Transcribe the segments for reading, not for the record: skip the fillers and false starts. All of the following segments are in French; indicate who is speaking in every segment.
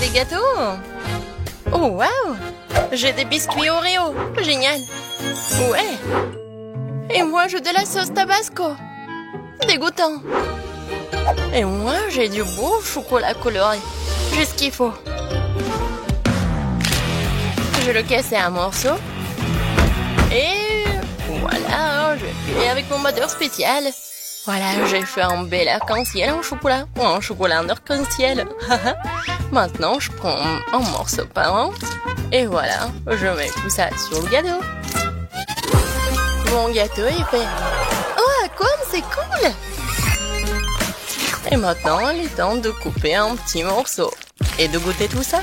Speaker 1: des gâteaux. Oh, waouh! J'ai des biscuits Oreo. Génial. Ouais. Et moi, j'ai de la sauce Tabasco. Dégoûtant. Et moi, j'ai du beau chocolat coloré. Juste ce qu'il faut. Je le casse en morceaux. Et voilà, je fais avec mon batteur spécial. Voilà, j'ai fait un bel arc-en-ciel en chocolat. Ou un chocolat en arc-en-ciel. Maintenant, je prends un morceau par an. Et voilà, je mets tout ça sur le gâteau. Mon gâteau est fait. Oh, comme c'est cool! Et maintenant, il est temps de couper un petit morceau. Et de goûter tout ça.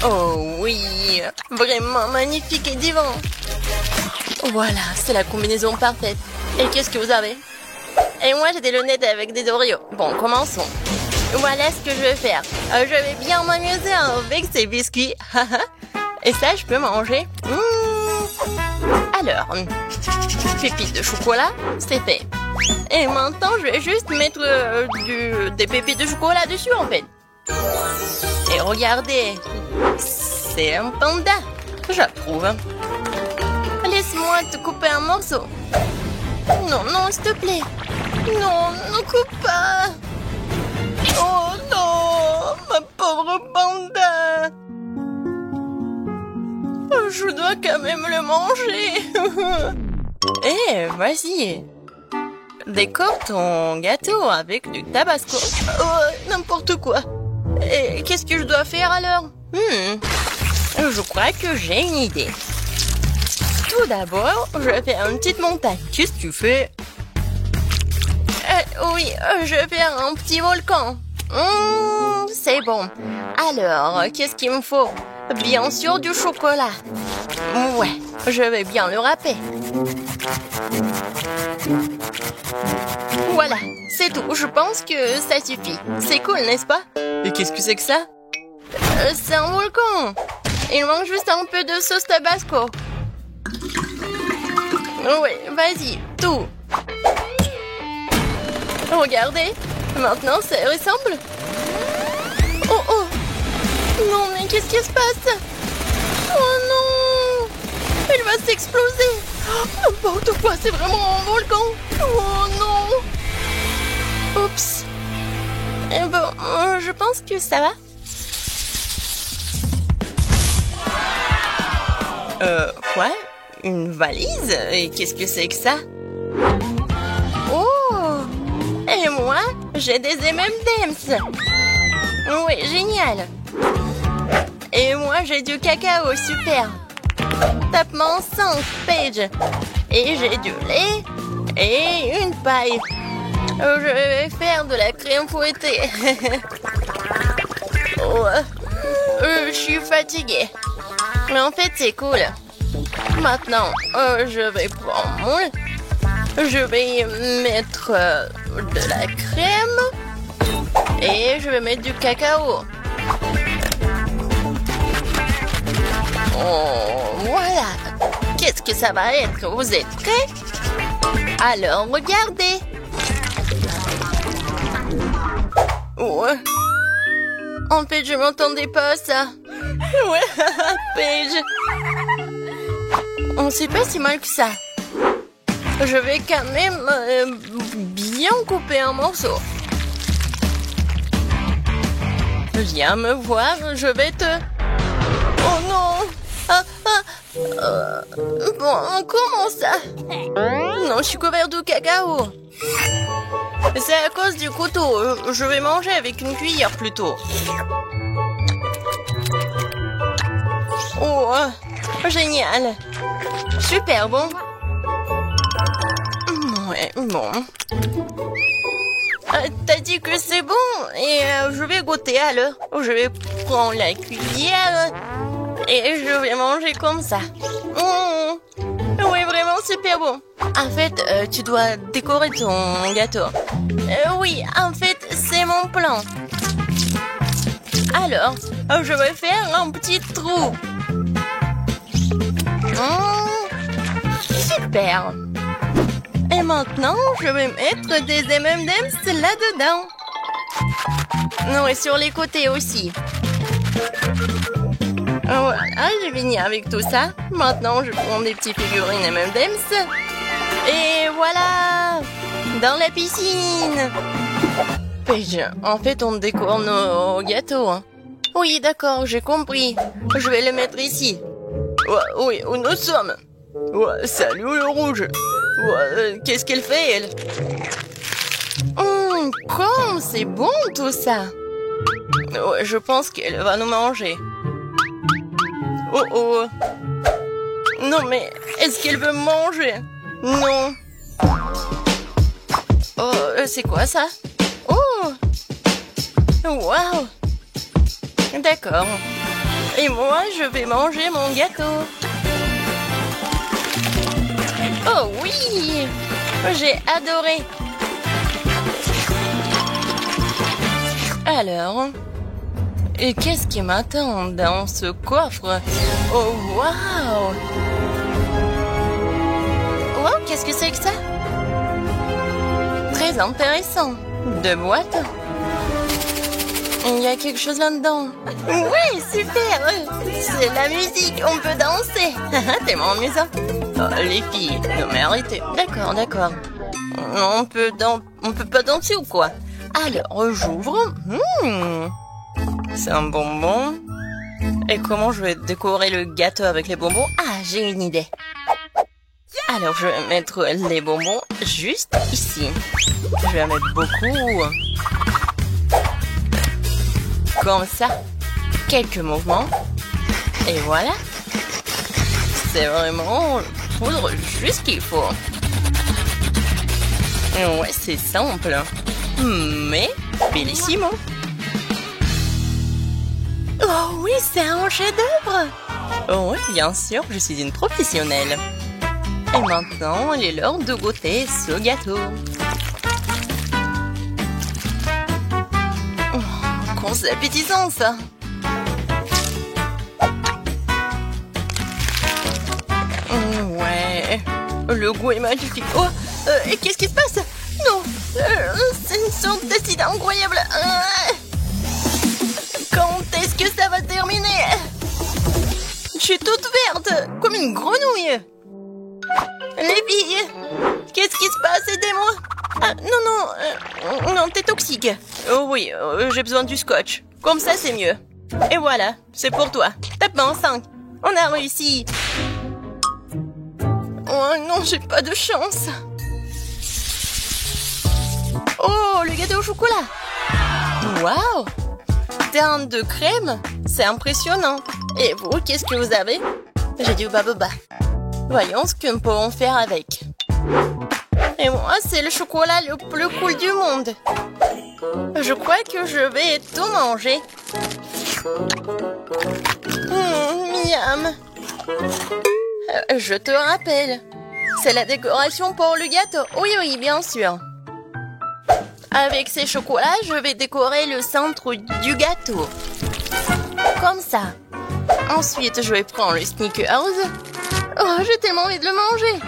Speaker 1: Oh oui, vraiment magnifique et divin. Voilà, c'est la combinaison parfaite. Et qu'est-ce que vous avez? Et moi, j'ai des lunettes avec des Oreos. Bon, commençons. Voilà ce que je vais faire. Je vais bien m'amuser avec ces biscuits. Et ça, je peux manger. Alors, pépites de chocolat, c'est fait. Et maintenant, je vais juste mettre des pépites de chocolat dessus, en fait. Et regardez, c'est un panda. J'approuve. Laisse-moi te couper un morceau. Non, non, s'il te plaît. Non, ne coupe pas. Oh non, ma pauvre panda. Je dois quand même le manger. Eh, vas-y. Décore ton gâteau avec du tabasco. Oh, n'importe quoi. Et qu'est-ce que je dois faire alors? Je crois que j'ai une idée. Tout d'abord, je vais faire une petite montagne. Qu'est-ce que tu fais? Oui, je vais faire un petit volcan. C'est bon. Alors, qu'est-ce qu'il me faut? Bien sûr, du chocolat. Ouais, je vais bien le râper. Voilà, c'est tout. Je pense que ça suffit. C'est cool, n'est-ce pas? Et qu'est-ce que c'est que ça? C'est un volcan. Il manque juste un peu de sauce Tabasco. Oui, vas-y, tout. Regardez, maintenant ça ressemble. Oh oh. Non, mais qu'est-ce qui se passe? Oh non. Il va s'exploser. N'importe quoi, c'est vraiment un volcan. Oh non. Oups. Et bon, je pense que ça va. Quoi? Une valise? Et qu'est-ce que c'est que ça? Oh! Et moi, j'ai des M&M's. Oui, génial. Et moi, j'ai du cacao, super. Tapement 5, Paige. Et j'ai du lait et une paille. Je vais faire de la crème fouettée. Oh, je suis fatiguée. Mais en fait, c'est cool. Maintenant, je vais prendre mon lait. Je vais mettre de la crème. Et je vais mettre du cacao. Oh, voilà. Qu'est-ce que ça va être? Vous êtes prêts? Alors, regardez. Ouais. En fait, je m'entendais pas ça. Ouais, Paige. On sait pas si mal que ça. Je vais quand même bien couper un morceau. Viens me voir, je vais te... Oh non! Bon, comment ça? Non, je suis couvert de cacao. C'est à cause du couteau. Je vais manger avec une cuillère plutôt. Oh, génial. Super bon. Ouais, bon. T'as dit que c'est bon et je vais goûter alors. Je vais prendre la cuillère et je vais manger comme ça. Oui, vraiment super bon. En fait, tu dois décorer ton gâteau. Oui, en fait, c'est mon plan. Alors, je vais faire un petit trou. Super. Et maintenant, je vais mettre des M&M's là-dedans. Non, et sur les côtés aussi. Voilà, j'ai fini avec tout ça. Maintenant, je prends des petites figurines M&M's. Et voilà! Dans la piscine! En fait, on décore nos gâteaux. Hein. Oui, d'accord, j'ai compris. Je vais le mettre ici. Oui, où nous sommes? Salut le rouge. Qu'est-ce qu'elle fait, elle? Comme c'est bon tout ça. Je pense qu'elle va nous manger. Oh. Non, mais est-ce qu'elle veut manger? Non. Oh, c'est quoi ça? Oh. Waouh. D'accord. Et moi, je vais manger mon gâteau. Oh oui! J'ai adoré. Alors, et qu'est-ce qui m'attend dans ce coffre? Oh, waouh! Wow, qu'est-ce que c'est que ça? Très intéressant. Deux boîtes. Il y a quelque chose là-dedans. Oui, super! C'est la musique, on peut danser. Tellement amusant. Les filles, non mais arrêtez. D'accord. On peut pas danser ou quoi? Alors, j'ouvre. C'est un bonbon. Et comment je vais décorer le gâteau avec les bonbons? Ah, j'ai une idée. Alors, je vais mettre les bonbons juste ici. Je vais en mettre beaucoup. Comme ça. Quelques mouvements. Et voilà. C'est vraiment poudre juste qu'il faut. Ouais, c'est simple. Mais bellissimo. Oh oui, c'est un chef-d'œuvre. Oh oui, bien sûr, je suis une professionnelle. Et maintenant, il est l'heure de goûter ce gâteau. Oh, c'est appétissant ça. Ouais, le goût est magnifique. Oh, et qu'est-ce qui se passe? Non, c'est une sorte d'acide incroyable. Quand est-ce que ça va terminer? Je suis toute verte, comme une grenouille. Les filles, qu'est-ce qui se passe? Aidez-moi. Ah, non, t'es toxique. Oh oui, j'ai besoin du scotch. Comme ça, c'est mieux. Et voilà, c'est pour toi. Tape-moi en 5. On a réussi. Oh non, j'ai pas de chance. Oh, le gâteau au chocolat. Waouh. Teinte de crème. C'est impressionnant. Et vous, qu'est-ce que vous avez? J'ai du baboba. Voyons ce que nous pouvons faire avec. Et moi, c'est le chocolat le plus cool du monde. Je crois que je vais tout manger. Miam. Je te rappelle, c'est la décoration pour le gâteau. Oui, bien sûr. Avec ces chocolats, je vais décorer le centre du gâteau. Comme ça. Ensuite, je vais prendre le Snickers. Oh, j'ai tellement envie de le manger.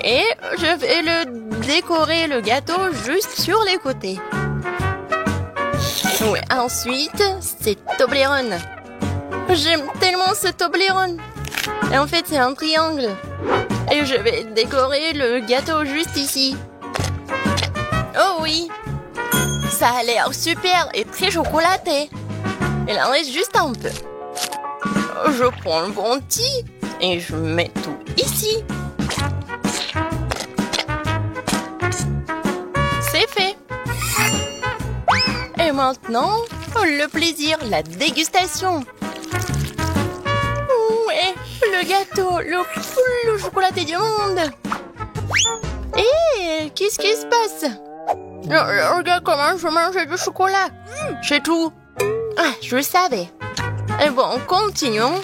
Speaker 1: Et je vais décorer le gâteau juste sur les côtés. Oui, ensuite, c'est Toblerone. J'aime tellement ce Toblerone. Et en fait, c'est un triangle. Et je vais décorer le gâteau juste ici. Oh oui. Ça a l'air super et très chocolaté. Il en reste juste un peu. Je prends le bounty et je mets tout ici. C'est fait. Et maintenant, le plaisir, la dégustation. Ouais, le gâteau le plus chocolaté du monde. Et qu'est-ce qui se passe? Regarde comment je mange du chocolat. C'est tout. Ah, je le savais. Et bon, continuons.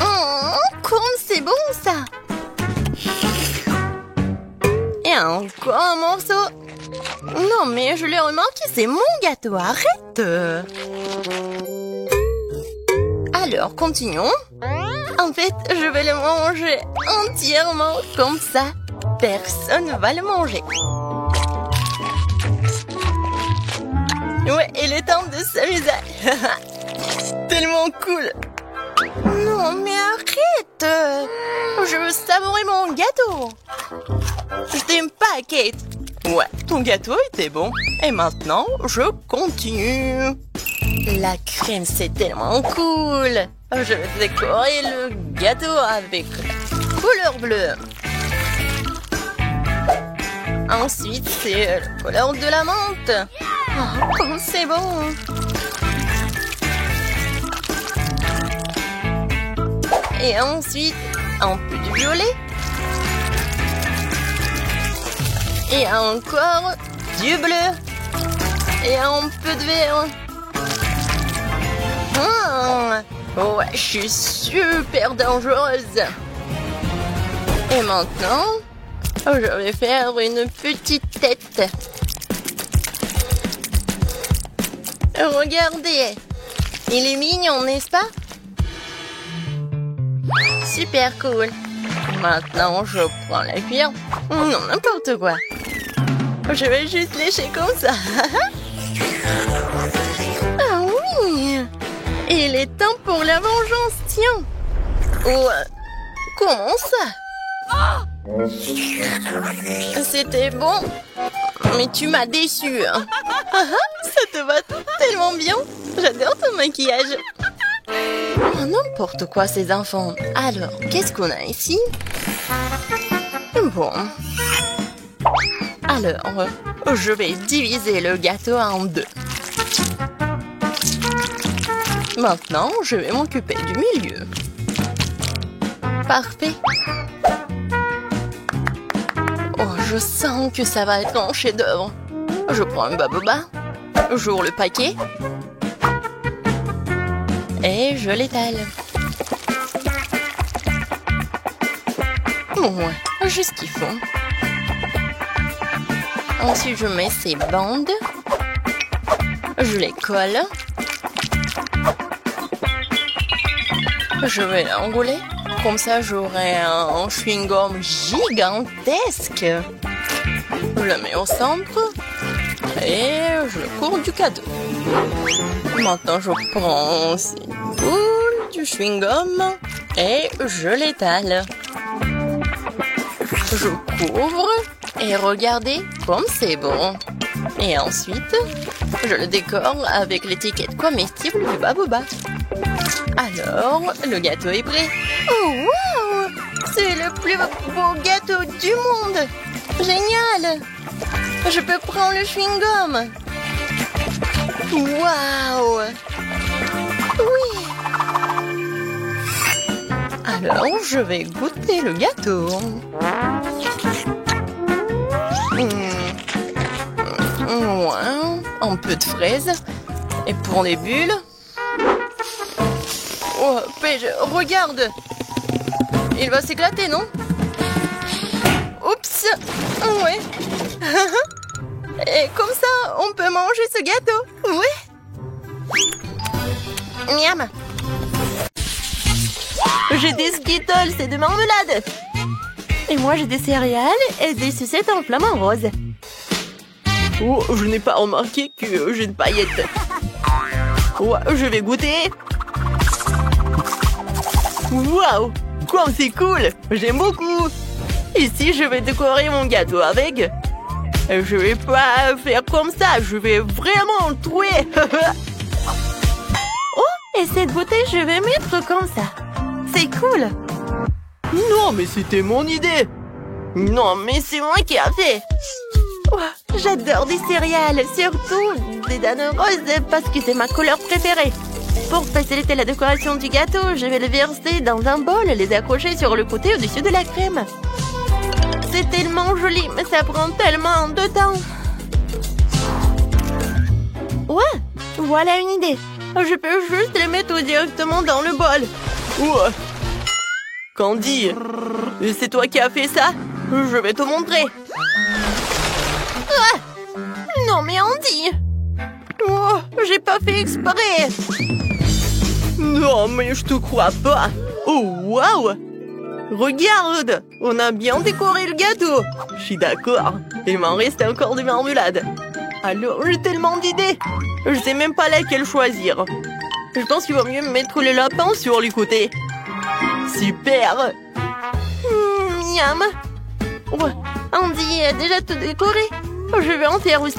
Speaker 1: Oh, comme c'est bon ça. Et encore un morceau. Non, mais je l'ai remarqué, c'est mon gâteau. Arrête. Alors, continuons. En fait, je vais le manger entièrement comme ça. personne va le manger. Ouais, il est temps de s'amuser. Tellement cool. Non, mais arrête. Je veux savourer mon gâteau. Je t'aime pas, Kate. Ouais, ton gâteau était bon. Et maintenant, je continue. La crème, c'est tellement cool. Je vais décorer le gâteau avec la couleur bleue. Ensuite, c'est la couleur de la menthe. Oh, comme c'est bon. Et ensuite, un peu de violet. Et encore du bleu. Et un peu de vert. Ouais, je suis super dangereuse. Et maintenant, je vais faire une petite tête. Regardez, il est mignon, n'est-ce pas? Super cool. Maintenant, je prends la cuillère. Non, n'importe quoi. Je vais juste lécher comme ça. Ah oui! Il est temps pour la vengeance, tiens. Ouais. Comment ça? C'était bon, mais tu m'as déçue. Ça te va tellement bien. J'adore ton maquillage. Oh, n'importe quoi, ces enfants. Alors, qu'est-ce qu'on a ici? Bon. Alors, je vais diviser le gâteau en deux. Maintenant, je vais m'occuper du milieu. Parfait. Oh, je sens que ça va être un chef-d'œuvre. Je prends un baboba, j'ouvre le paquet et je l'étale. Ouais, juste ce qu'il faut. Ensuite, je mets ces bandes. Je les colle. Je vais l'enrouler. Comme ça, j'aurai un chewing-gum gigantesque. Je le mets au centre. Et je le cours du cadeau. Maintenant, je prends une boule du chewing-gum. Et je l'étale. Je couvre. Et regardez comme c'est bon. Et ensuite, je le décore avec l'étiquette comestible du baboba. Alors, le gâteau est prêt. Oh, wow! C'est le plus beau gâteau du monde. Génial! Je peux prendre le chewing-gum. Wow! Oui! Alors, je vais goûter le gâteau. Ouais, un peu de fraises. Et pour les bulles... Oh, Paige, regarde! Il va s'éclater, non? Oups! Ouais! Et comme ça, on peut manger ce gâteau! Oui! Miam! J'ai des Skittles et des marmelades! Et moi, j'ai des céréales et des sucettes en flamant rose. Oh, je n'ai pas remarqué que j'ai une paillette. Oh, je vais goûter. Waouh! Comme c'est cool! J'aime beaucoup! Ici, je vais décorer mon gâteau avec. Je vais pas faire comme ça, je vais vraiment le trouer! Oh! Et cette bouteille, je vais mettre comme ça. C'est cool! Non, mais c'était mon idée! Non, mais c'est moi qui a fait! Oh, j'adore des céréales, surtout des dattes roses parce que c'est ma couleur préférée. Pour faciliter la décoration du gâteau, je vais le verser dans un bol et les accrocher sur le côté au-dessus de la crème. C'est tellement joli, mais ça prend tellement de temps. Ouais, voilà une idée. Je peux juste les mettre directement dans le bol. Ouais. Candy, c'est toi qui as fait ça? Je vais te montrer. Ah! Non mais Andy! Oh, j'ai pas fait exprès! Non mais je te crois pas! Oh waouh!
Speaker 2: Regarde, on a bien décoré le gâteau. Je suis d'accord. Il m'en reste encore des marmelades. Alors, j'ai tellement d'idées. Je sais même pas laquelle choisir. Je pense qu'il vaut mieux mettre le lapin sur les côtés. Super. Miam. Ouais, Andy a déjà tout décoré. Je vais en faire aussi.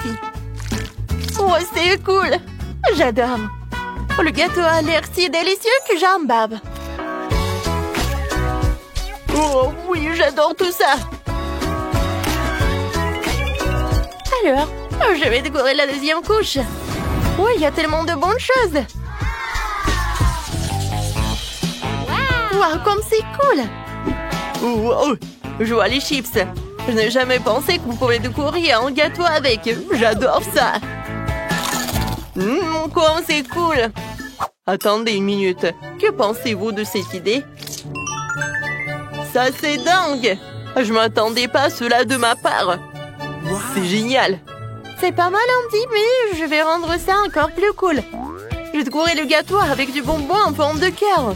Speaker 2: Oh, c'est cool. J'adore. Le gâteau a l'air si délicieux que j'en bave. Oh oui, j'adore tout ça. Alors, je vais décorer la deuxième couche. Oui, il y a tellement de bonnes choses. Wow, comme c'est cool. Wow, je vois les chips. Je n'ai jamais pensé qu'on pouvait décorer un gâteau avec. J'adore ça. Comme c'est cool. Attendez une minute. Que pensez-vous de cette idée? Ça, c'est dingue. Je m'attendais pas à cela de ma part. Wow. C'est génial. C'est pas mal, Andy, mais je vais rendre ça encore plus cool. Je vais décorer le gâteau avec du bonbon en forme de cœur.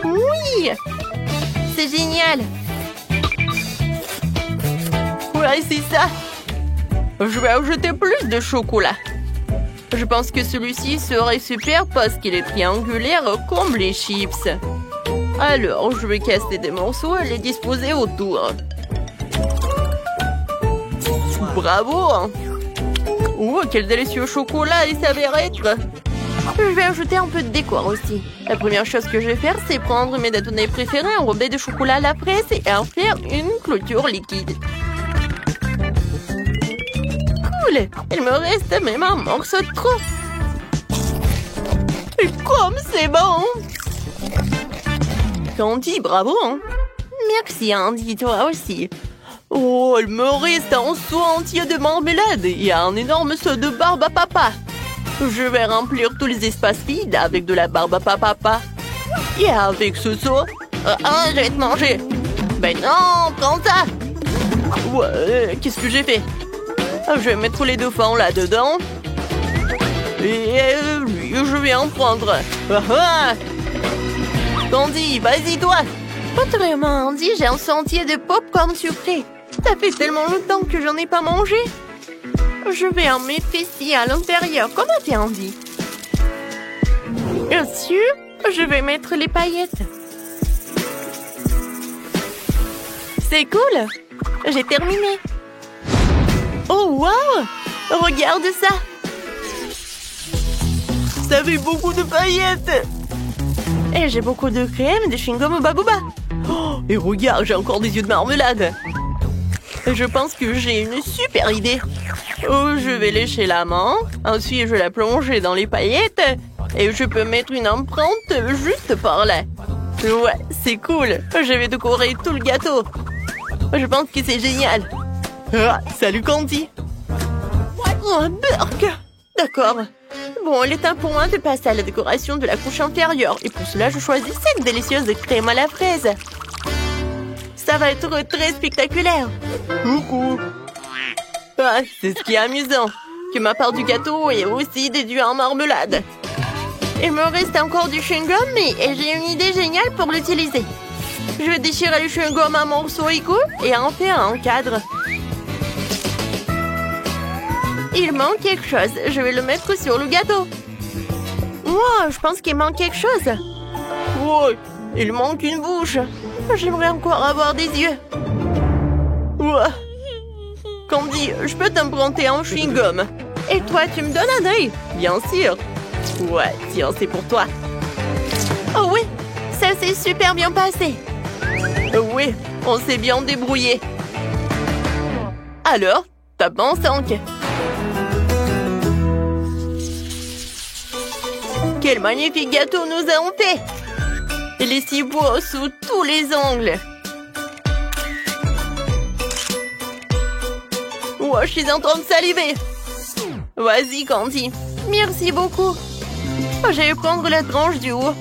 Speaker 2: Oui. C'est génial. Ouais, c'est ça. Je vais ajouter plus de chocolat. Je pense que celui-ci serait super parce qu'il est triangulaire comme les chips. Alors, je vais casser des morceaux et les disposer autour. Bravo! Oh, quel délicieux chocolat il s'avère être! Je vais ajouter un peu de décor aussi. La première chose que je vais faire, c'est prendre mes détonés préférés enrobés de chocolat à la fraise et en faire une clôture liquide. Cool! Il me reste même un morceau de trop. Et comme c'est bon! Andy, bravo! Hein? Merci, Andy, toi aussi. Oh, il me reste un seau entier de marmelade et un énorme seau de barbe à papa. Je vais remplir tous les espaces vides avec de la barbe à papa. Et avec ce seau... je vais te manger. Ben non, prends ça. Ouais, qu'est-ce que j'ai fait? Je vais mettre les dauphins là-dedans. Et lui, je vais en prendre. Andy, vas-y toi. Autrement, Andy, j'ai un sentier de pop-corn sucré. Ça fait tellement longtemps que j'en ai pas mangé. Je vais en mettre ici à l'intérieur. Comment t'es, Andy? Bien sûr, je vais mettre les paillettes. C'est cool. J'ai terminé. Oh, wow! Regarde ça. Ça fait beaucoup de paillettes. Et j'ai beaucoup de crème, de chewing-gum au Bagooba. Oh, et regarde, j'ai encore des yeux de marmelade. Je pense que j'ai une super idée. Oh, je vais lécher la main. Ensuite, je vais la plonger dans les paillettes. Et je peux mettre une empreinte juste par là. Ouais, c'est cool. Je vais décorer tout le gâteau. Je pense que c'est génial. Ah, salut Candy. Oh, Burk. D'accord. Bon, il est temps pour moi de passer à la décoration de la couche inférieure. Et pour cela, je choisis cette délicieuse crème à la fraise. Ça va être très spectaculaire. Coucou. Ah, c'est ce qui est amusant. Que ma part du gâteau est aussi déduite en marmelade. Il me reste encore du chewing-gum, mais j'ai une idée géniale pour l'utiliser. Je vais déchirer le chewing-gum en morceaux égaux et en faire un cadre. Il manque quelque chose. Je vais le mettre sur le gâteau. Wow, je pense qu'il manque quelque chose. Wow, il manque une bouche. J'aimerais encore avoir des yeux. Wow. Candy, je peux t'emprunter un chewing-gum. Et toi, tu me donnes un œil? Bien sûr. Ouais, tiens, c'est pour toi. Oh oui, ça s'est super bien passé. Oui, on s'est bien débrouillé. Alors, tape en 5. Quel magnifique gâteau nous avons fait! Il est si beau sous tous les angles. Oh, je suis en train de saliver. Vas-y, Candy. Merci beaucoup. Je vais prendre la tranche du haut.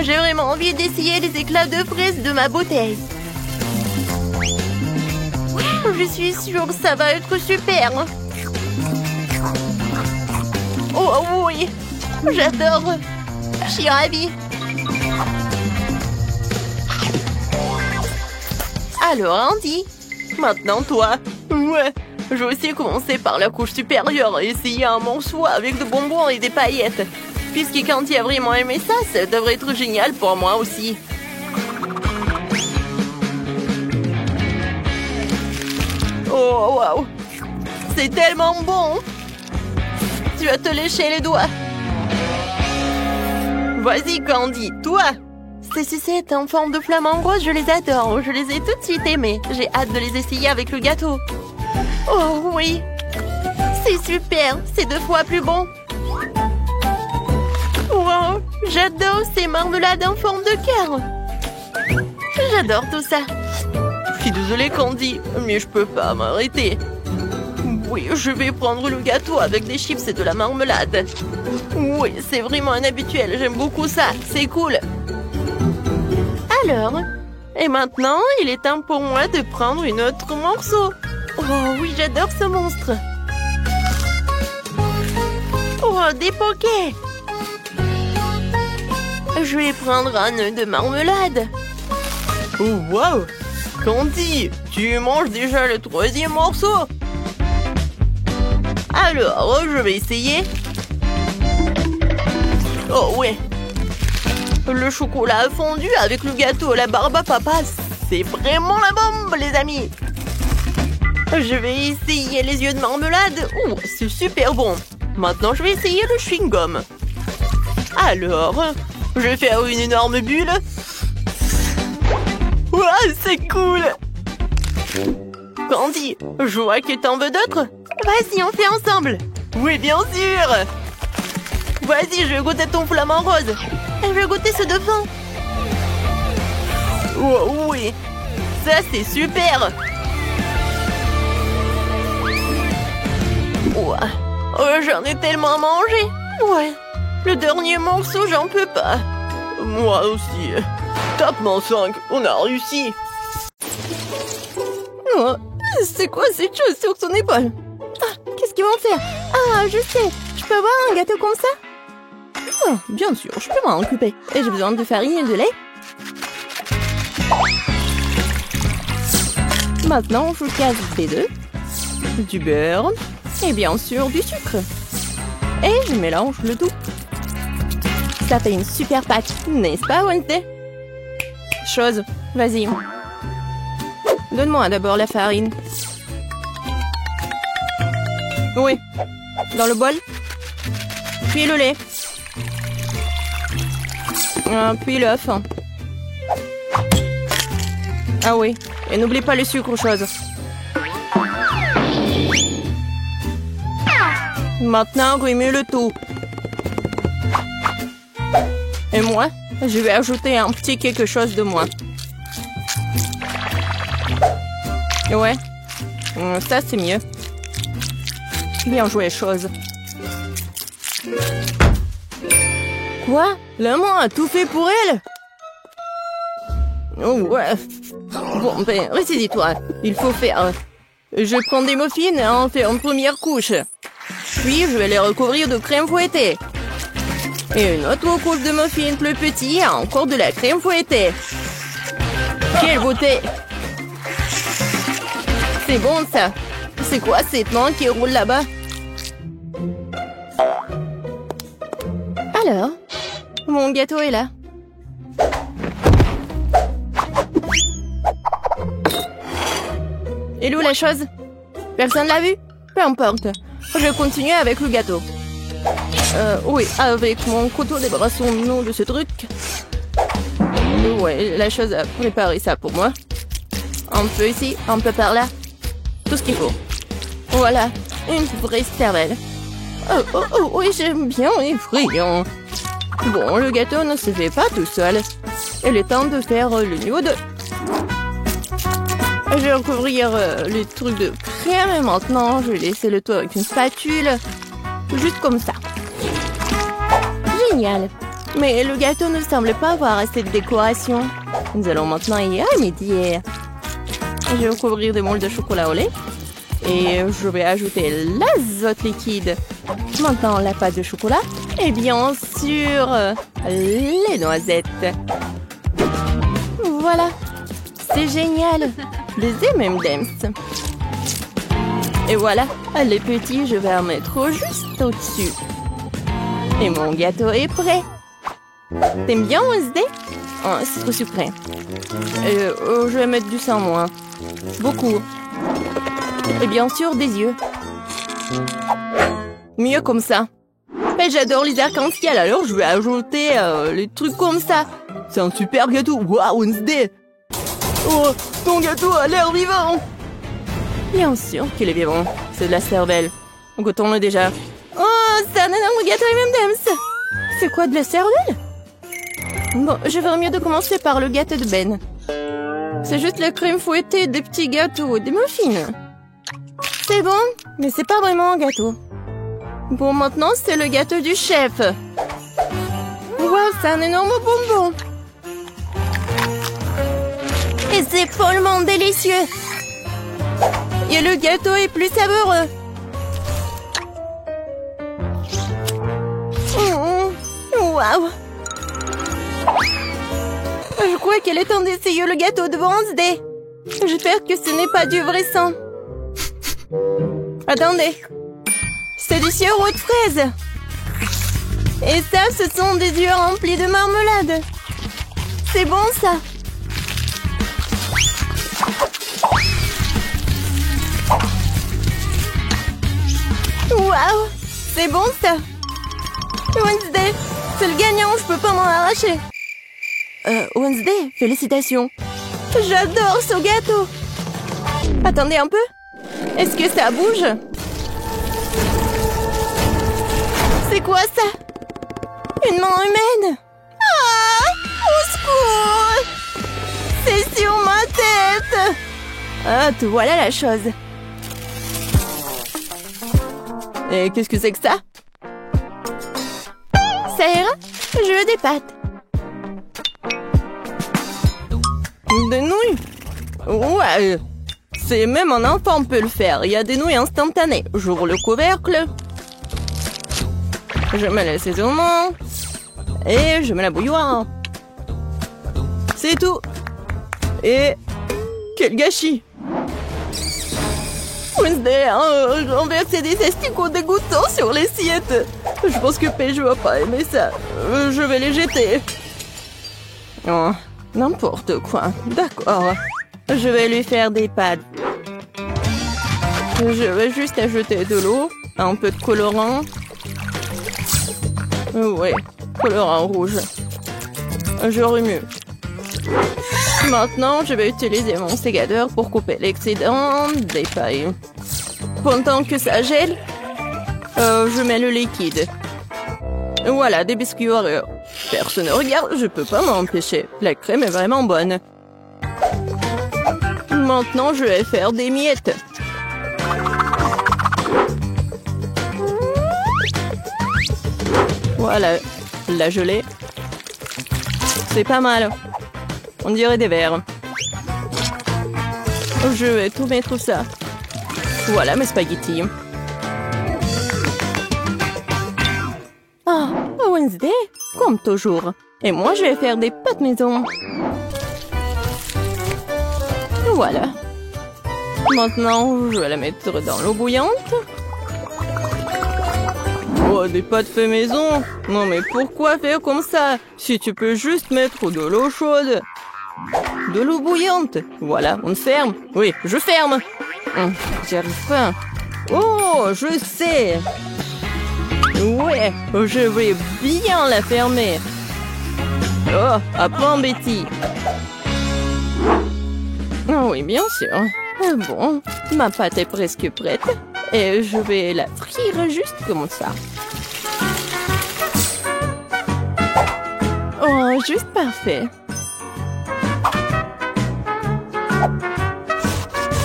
Speaker 2: J'ai vraiment envie d'essayer les éclats de fraises de ma bouteille. Je suis sûre que ça va être super. Oh oui, j'adore. Je suis ravie. Alors, Andy, maintenant toi. Ouais, je vais aussi commencer par la couche supérieure et essayer un morceau avec de bonbons et des paillettes. Puisque Candy a vraiment aimé ça, ça devrait être génial pour moi aussi. Oh, waouh! C'est tellement bon! Tu vas te lécher les doigts. Vas-y, Candy, toi! Ces sucettes en forme de flamant rose, je les adore. Je les ai tout de suite aimées. J'ai hâte de les essayer avec le gâteau. Oh oui! C'est super! C'est 2 fois plus bon. Wow! J'adore ces marmelades en forme de cœur. J'adore tout ça. Je suis désolée, Candy, mais je peux pas m'arrêter. Oui, je vais prendre le gâteau avec des chips et de la marmelade. Oui, c'est vraiment un habituel. J'aime beaucoup ça. C'est cool. Alors, et maintenant, il est temps pour moi de prendre un autre morceau. Oh oui, j'adore ce monstre. Oh, des pokés. Je vais prendre un œuf de marmelade. Oh, wow! Candy, tu manges déjà le 3e morceau? Alors, je vais essayer. Oh, ouais. Le chocolat fondu avec le gâteau, la barbe à papa, c'est vraiment la bombe, les amis. Je vais essayer les yeux de marmelade. Oh, c'est super bon. Maintenant, je vais essayer le chewing-gum. Alors, je vais faire une énorme bulle. Ouah, c'est cool! Candy, je vois que t'en veux d'autres. Vas-y, on fait ensemble. Oui, bien sûr. Vas-y, je vais goûter ton flamant rose. Et je vais goûter ce devant. Oh, oui, ça c'est super. Ouah. Oh, j'en ai tellement mangé. Ouais, le dernier morceau, j'en peux pas. Moi aussi. Top-moi 5, on a réussi. Oh, c'est quoi cette chose sur son épaule? Ah, qu'est-ce qu'ils vont faire? Ah, je sais, je peux avoir un gâteau comme ça? Oh, bien sûr, je peux m'en occuper. Et j'ai besoin de farine et de lait. Maintenant, je casse des œufs, du beurre et bien sûr du sucre. Et je mélange le tout. Ça fait une super pâte, n'est-ce pas, Wednesday? Chose, vas-y. Donne-moi d'abord la farine. Oui, dans le bol. Puis le lait. Puis l'œuf. Ah oui, et n'oublie pas le sucre, chose. Maintenant, remue le tout. Et moi, je vais ajouter un petit quelque chose de moi. Ouais, ça c'est mieux. Bien joué, chose. Quoi? Maman a tout fait pour elle? Oh ouais. Bon, ben, ressaisis-toi. Il faut faire... Je prends des muffins et en fais une première couche. Puis, je vais les recouvrir de crème fouettée. Et une autre couche de muffins plus petit et encore de la crème fouettée. Quelle beauté! C'est bon, ça. C'est quoi cette main qui roule là-bas? Alors, mon gâteau est là. Et où la chose? Personne l'a vu? Peu importe. Je continue avec le gâteau. Oui, avec mon couteau, débarrassons-nous de ce truc. Ouais, la chose a préparé ça pour moi. Un peu ici, un peu par là. Tout ce qu'il faut. Voilà, une vraie cervelle. Oh, oui, j'aime bien, effrayant. Bon, le gâteau ne se fait pas tout seul. Il est temps de faire le niveau 2. Je vais recouvrir les trucs de crème et maintenant je vais laisser le tout avec une spatule. Juste comme ça. Génial. Mais le gâteau ne semble pas avoir assez de décoration. Nous allons maintenant y remédier. Je vais recouvrir des moules de chocolat au lait. Et je vais ajouter l'azote liquide. Maintenant la pâte de chocolat. Et bien sûr, les noisettes. Voilà. C'est génial. les ai, même Dems. Et voilà, les petits, je vais en mettre juste au-dessus. Et mon gâteau est prêt. T'aimes bien, Wednesday? Oh, c'est trop sucré. Je vais mettre du sang, moi. Beaucoup. Et bien sûr, des yeux. Mieux comme ça. Et j'adore les arcs-en-ciel, alors je vais ajouter les trucs comme ça. C'est un super gâteau. Waouh, Wednesday! Oh, ton gâteau a l'air vivant! Bien sûr qu'il est vivant. C'est de la cervelle. Goûtons-le déjà. Oh, c'est un énorme gâteau et même Dems. C'est quoi, de la cervelle? Bon, je ferais mieux de commencer par le gâteau de Ben. C'est juste la crème fouettée, des petits gâteaux, des muffins. C'est bon, mais c'est pas vraiment un gâteau. Bon, maintenant, c'est le gâteau du chef. Wow, c'est un énorme bonbon. Et c'est follement délicieux. Et le gâteau est plus savoureux. Waouh. Je crois qu'elle est temps d'essayer le gâteau de Wednesday. J'espère que ce n'est pas du vrai sang. Attendez. C'est du sirop de fraise. Et ça, ce sont des yeux remplis de marmelade. C'est bon, ça. Waouh, c'est bon, ça. Wednesday, c'est le gagnant, je peux pas m'en arracher. Wednesday, félicitations. J'adore ce gâteau. Attendez un peu. Est-ce que ça bouge? C'est quoi ça? Une main humaine? Ah! Au secours! C'est sur ma tête! Ah, te voilà la chose. Et qu'est-ce que c'est que ça? Ça ira? Je veux des pâtes. Des nouilles? Ouais. C'est même un enfant peut le faire. Il y a des nouilles instantanées. J'ouvre le couvercle. Je mets l'assaisonnement. Et je mets la bouilloire. C'est tout. Et quel gâchis! Wednesday a renversé des asticots dégoûtants sur l'assiette. Je pense que Paige va pas aimer ça. Je vais les jeter. Oh, n'importe quoi. D'accord. Je vais lui faire des pâtes. Je vais juste ajouter de l'eau, un peu de colorant. Ouais, colorant rouge. Je remue. Maintenant, je vais utiliser mon sécateur pour couper l'excédent des pailles. Pendant que ça gèle, je mets le liquide. Voilà, des biscuits Oreo. Personne ne regarde, je peux pas m'empêcher. La crème est vraiment bonne. Maintenant, je vais faire des miettes. Voilà, la gelée. C'est pas mal. On dirait des verres. Je vais tout mettre ça. Voilà mes spaghettis. Ah, Wednesday, comme toujours. Et moi, je vais faire des pâtes maison. Voilà. Maintenant, je vais la mettre dans l'eau bouillante. Oh, des pâtes fait maison? Non, mais pourquoi faire comme ça? Si tu peux juste mettre de l'eau chaude. De l'eau bouillante. Voilà, on ferme. Oui, je ferme. J'y arrive pas. Oh, je sais. Ouais, je vais bien la fermer. Oh, à point Betty. Oh oui, bien sûr. Bon, ma pâte est presque prête. Et je vais la frire juste comme ça. Oh, juste parfait.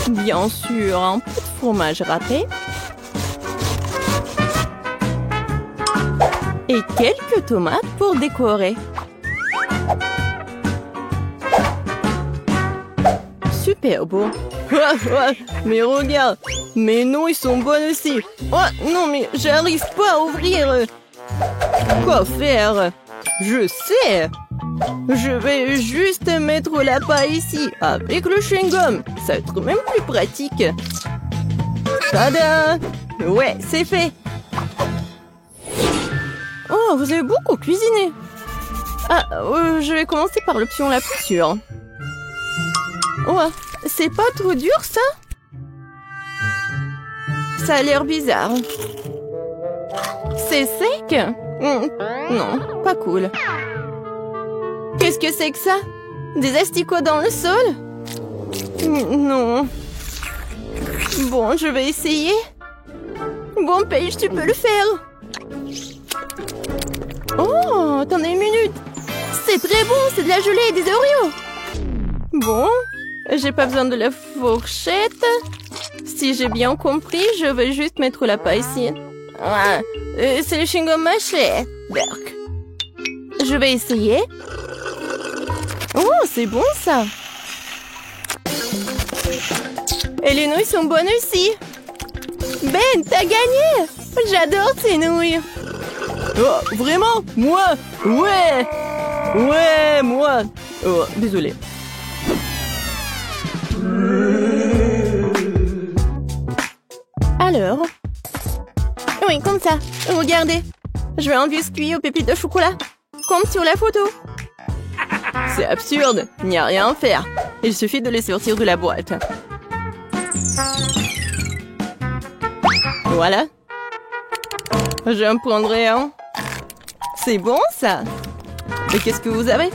Speaker 2: Bien sûr, un peu de fromage râpé. Et quelques tomates pour décorer. Super beau. Mais regarde, mes nouilles sont bonnes aussi. Oh non, mais j'arrive pas à ouvrir. Quoi faire? Je sais. Je vais juste mettre la paille ici, avec le chewing-gum. Ça va être même plus pratique. Tada! Ouais, c'est fait. Oh, vous avez beaucoup cuisiné. Ah, je vais commencer par l'option la plus sûre. Oh, c'est pas trop dur, ça? Ça a l'air bizarre. C'est sec? Non, pas cool. Qu'est-ce que c'est que ça? Des asticots dans le sol? Non. Bon, je vais essayer. Bon, Paige, tu peux le faire. Oh, attendez une minute. C'est très bon, c'est de la gelée et des Oreos. Bon, j'ai pas besoin de la fourchette. Si j'ai bien compris, je vais juste mettre la paille ici. Ah, c'est le chewing-gum mâché. Berk. Je vais essayer. Oh, c'est bon ça. Et les nouilles sont bonnes aussi. Ben, t'as gagné. J'adore ces nouilles. Oh, vraiment? Moi? Ouais. Ouais, moi. Oh, désolé. Alors? Oui, comme ça. Regardez. Je veux un biscuit aux pépites de chocolat. Comme sur la photo. C'est absurde. Il n'y a rien à faire. Il suffit de les sortir de la boîte. Voilà. J'en prendrai un. C'est bon, ça. Mais qu'est-ce que vous avez?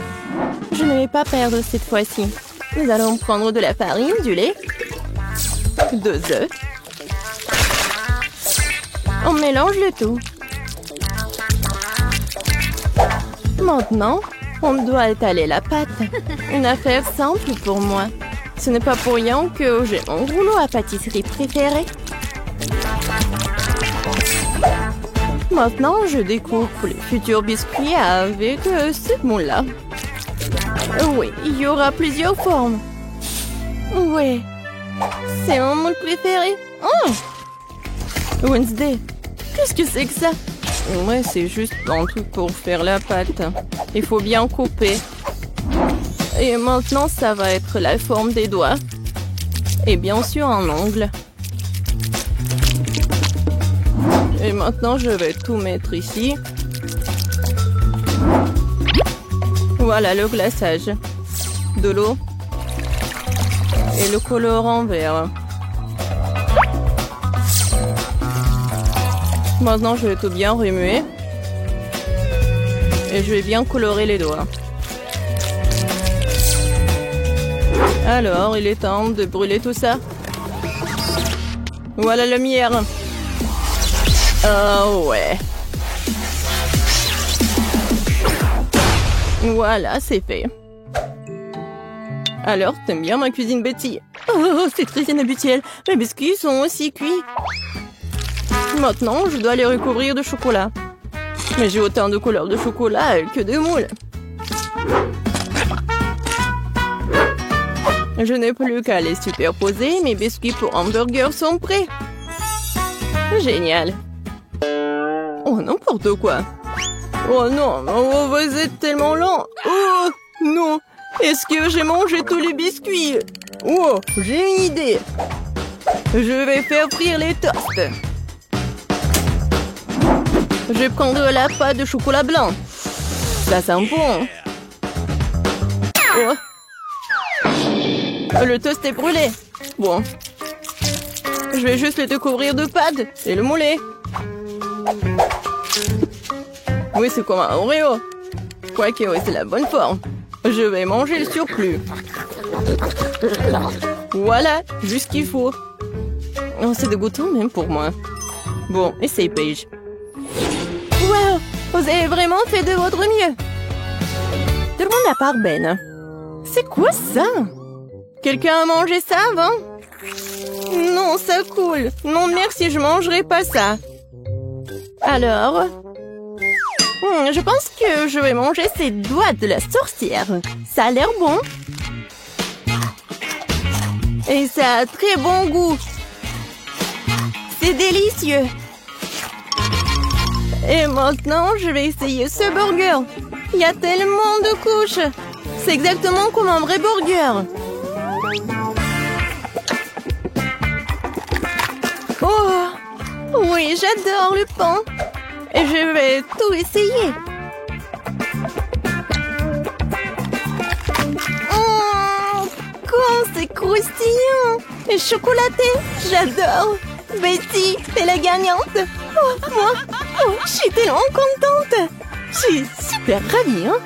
Speaker 2: Je ne vais pas perdre cette fois-ci. Nous allons prendre de la farine, du lait, 2 œufs. On mélange le tout. Maintenant, on doit étaler la pâte. Une affaire simple pour moi. Ce n'est pas pour rien que j'ai mon rouleau à pâtisserie préféré. Maintenant, je découpe les futurs biscuits avec ce moule-là. Oui, il y aura plusieurs formes. Ouais, c'est mon moule préféré. Oh! Wednesday, qu'est-ce que c'est que ça? Ouais, c'est juste un truc pour faire la pâte. Il faut bien couper. Et maintenant, ça va être la forme des doigts. Et bien sûr, un ongle. Et maintenant, je vais tout mettre ici. Voilà le glaçage. De l'eau. Et le colorant vert. Maintenant, je vais tout bien remuer. Et je vais bien colorer les doigts. Alors, il est temps de brûler tout ça. Voilà la lumière. Oh ouais. Voilà, c'est fait. Alors, t'aimes bien ma cuisine, Betty? Oh, c'est très inhabituel. Mes biscuits sont aussi cuits. Maintenant, je dois les recouvrir de chocolat. Mais j'ai autant de couleurs de chocolat que de moules. Je n'ai plus qu'à les superposer. Mes biscuits pour hamburger sont prêts. Génial. Oh, n'importe quoi. Oh non, oh, vous êtes tellement lent. Oh non, est-ce que j'ai mangé tous les biscuits? Oh, j'ai une idée. Je vais faire frire les toasts. Je vais prendre la pâte de chocolat blanc. Ça sent bon. Oh. Le toast est brûlé. Bon. Je vais juste le découvrir de pâte et le mouler. Oui, c'est comme un Oreo. Quoique, oui, c'est la bonne forme. Je vais manger le surplus. Voilà, juste ce qu'il faut. Oh, c'est dégoûtant même pour moi. Bon, essaye, Paige. Wow, vous avez vraiment fait de votre mieux. Tout le monde à part Ben. C'est quoi ça? Quelqu'un a mangé ça avant? Non, ça coule. Non, merci, je mangerai pas ça. Alors... je pense que je vais manger ces doigts de la sorcière. Ça a l'air bon. Et ça a très bon goût. C'est délicieux. Et maintenant, je vais essayer ce burger. Il y a tellement de couches. C'est exactement comme un vrai burger. Oh, oui, j'adore le pain. Et je vais tout essayer. Oh, quand c'est croustillant et chocolaté, j'adore. Betty, t'es la gagnante. Oh, moi, oh, je suis tellement contente. Je suis super ravie, hein.